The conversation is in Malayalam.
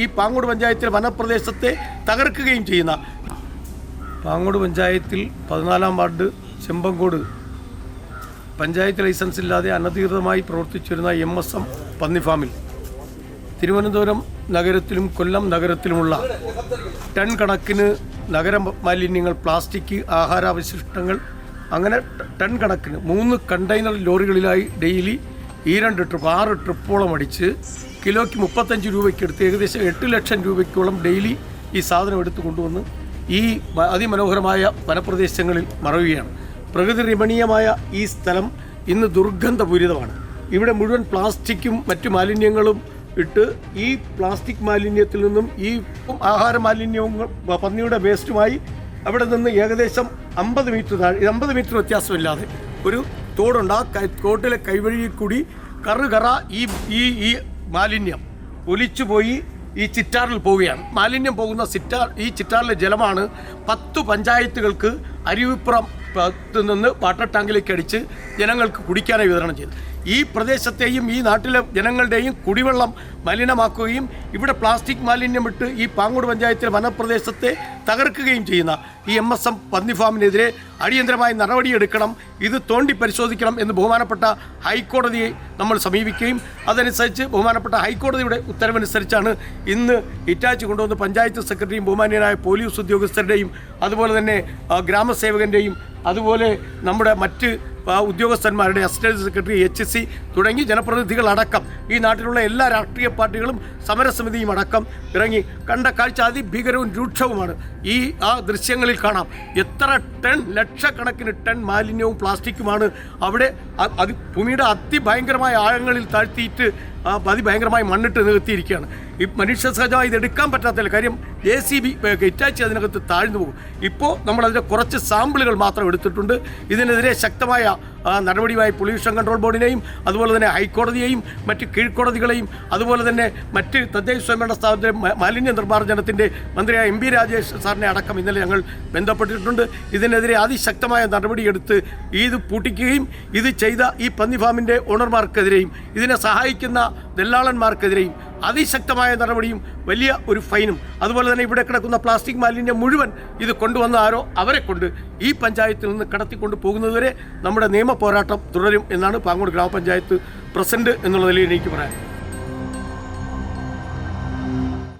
ഈ പാങ്ങോട് പഞ്ചായത്തിലെ വനപ്രദേശത്തെ തകർക്കുകയും ചെയ്യുന്ന പാങ്ങോട് പഞ്ചായത്തിൽ 14-ാം വാർഡ് ചെമ്പങ്കോട് പഞ്ചായത്ത് ലൈസൻസ് ഇല്ലാതെ അനധികൃതമായി പ്രവർത്തിച്ചിരുന്ന MSM പന്നി ഫാമിൽ തിരുവനന്തപുരം നഗരത്തിലും കൊല്ലം നഗരത്തിലുമുള്ള ടൺ കണക്കിന് നഗര മാലിന്യങ്ങൾ, പ്ലാസ്റ്റിക്, ആഹാരാവശിഷ്ടങ്ങൾ, അങ്ങനെ ടൺ കണക്കിന് 3 കണ്ടെയ്നർ ലോറികളിലായി ഡെയിലി 6 ട്രിപ്പോളം അടിച്ച് കിലോയ്ക്ക് 35 രൂപയ്ക്ക് എടുത്ത് ഏകദേശം 8 ലക്ഷം രൂപയ്ക്കോളം ഡെയിലി ഈ സാധനം എടുത്തു കൊണ്ടുവന്ന് ഈ അതിമനോഹരമായ വനപ്രദേശങ്ങളിൽ മറവുകയാണ്. പ്രകൃതി രമണീയമായ ഈ സ്ഥലം ഇന്ന് ദുർഗന്ധപൂരിതമാണ്. ഇവിടെ മുഴുവൻ പ്ലാസ്റ്റിക്കും മറ്റു മാലിന്യങ്ങളും ഇട്ട് ഈ പ്ലാസ്റ്റിക് മാലിന്യത്തിൽ നിന്നും ഈ ആഹാര മാലിന്യവും പന്നിയുടെ വേസ്റ്റുമായി അവിടെ നിന്ന് ഏകദേശം 50 മീറ്റർ വ്യത്യാസമില്ലാതെ ഒരു തോടുണ്ട്. ആ തോട്ടിലെ കൈവഴിയിൽ കൂടി കറുകറ ഈ മാലിന്യം ഒലിച്ചുപോയി ഈ ചിറ്റാറിൽ പോവുകയാണ്. മാലിന്യം പോകുന്ന ഈ ചിറ്റാറിലെ ജലമാണ് 10 പഞ്ചായത്തുകൾക്ക് അരുവിപ്പുറം നിന്ന് വാട്ടർ ടാങ്കിലേക്ക് അടിച്ച് ജനങ്ങൾക്ക് കുടിക്കാനായി വിതരണം ചെയ്തു. ഈ പ്രദേശത്തെയും ഈ നാട്ടിലെ ജനങ്ങളുടെയും കുടിവെള്ളം മലിനമാക്കുകയും ഇവിടെ പ്ലാസ്റ്റിക് മാലിന്യം ഇട്ട് ഈ പാങ്ങോട് പഞ്ചായത്തിലെ വനപ്രദേശത്തെ തകർക്കുകയും ചെയ്യുന്ന ഈ MSM പന്നി ഫാമിനെതിരെ അടിയന്തരമായി നടപടിയെടുക്കണം, ഇത് തോണ്ടി പരിശോധിക്കണം എന്ന് ബഹുമാനപ്പെട്ട ഹൈക്കോടതിയെ നമ്മൾ സമീപിക്കുകയും അതനുസരിച്ച് ബഹുമാനപ്പെട്ട ഹൈക്കോടതിയുടെ ഉത്തരവനുസരിച്ചാണ് ഇന്ന് ഇറ്റാച്ചി കൊണ്ടുവന്ന് പഞ്ചായത്ത് സെക്രട്ടറിയും ബഹുമാന്യനായ പോലീസ് ഉദ്യോഗസ്ഥരുടെയും അതുപോലെ തന്നെ ഗ്രാമസേവകൻ്റെയും അതുപോലെ നമ്മുടെ മറ്റ് ഉദ്യോഗസ്ഥന്മാരുടെ അസിസ്റ്റന്റ് സെക്രട്ടറി, HC തുടങ്ങി ജനപ്രതിനിധികളടക്കം ഈ നാട്ടിലുള്ള എല്ലാ രാഷ്ട്രീയ പാർട്ടികളും സമരസമിതിയും അടക്കം ഇറങ്ങി കണ്ട കാഴ്ച അതിഭീകരവും രൂക്ഷവുമാണ്. ആ ദൃശ്യങ്ങളിൽ കാണാം എത്ര ലക്ഷക്കണക്കിന് ടൺ മാലിന്യവും പ്ലാസ്റ്റിക്കുമാണ് അവിടെ ഭൂമിയുടെ അതിഭയങ്കരമായ ആഴങ്ങളിൽ താഴ്ത്തിയിട്ട് അതിഭയങ്കരമായി മണ്ണിട്ട് നികത്തിയിരിക്കുകയാണ്. ഈ മനുഷ്യ സഹജമായി ഇത് എടുക്കാൻ പറ്റാത്തില്ല. കാര്യം JCB ഇറ്റാച്ചി അതിനകത്ത് താഴ്ന്നു പോകും. ഇപ്പോൾ നമ്മളതിൻ്റെ കുറച്ച് സാമ്പിളുകൾ മാത്രം എടുത്തിട്ടുണ്ട്. ഇതിനെതിരെ ശക്തമായ നടപടിയുമായി പൊല്യൂഷൻ കൺട്രോൾ ബോർഡിനെയും അതുപോലെ തന്നെ ഹൈക്കോടതിയെയും മറ്റ് കീഴ്ക്കോടതികളെയും അതുപോലെ തന്നെ മറ്റ് തദ്ദേശ സ്വയംഭരണ സ്ഥാപനത്തിലെ മാലിന്യ നിർമ്മാർജ്ജനത്തിൻ്റെ മന്ത്രിയായ MB രാജേഷ് സാറിനെ അടക്കം ഇന്നലെ ഞങ്ങൾ ബന്ധപ്പെട്ടിട്ടുണ്ട്. ഇതിനെതിരെ അതിശക്തമായ നടപടിയെടുത്ത് ഇത് പൂട്ടിക്കുകയും ഇത് ചെയ്ത ഈ പന്നി ഫാമിൻ്റെ ഓണർമാർക്കെതിരെയും ഇതിനെ സഹായിക്കുന്ന ദല്ലാളന്മാർക്കെതിരെയും അതിശക്തമായ നടപടിയും വലിയ ഒരു ഫൈനും അതുപോലെ തന്നെ ഇവിടെ കിടക്കുന്ന പ്ലാസ്റ്റിക് മാലിന്യം മുഴുവൻ ഇത് കൊണ്ടുവന്ന ആരോ അവരെ കൊണ്ട് ഈ പഞ്ചായത്തിൽ നിന്ന് കടത്തിക്കൊണ്ട് പോകുന്നതുവരെ നമ്മുടെ നിയമ പോരാട്ടം തുടരും എന്നാണ് പാങ്ങോട് ഗ്രാമപഞ്ചായത്ത് പ്രസിഡന്റ് എന്നുള്ള നിലയിൽ എനിക്ക് പറയാൻ.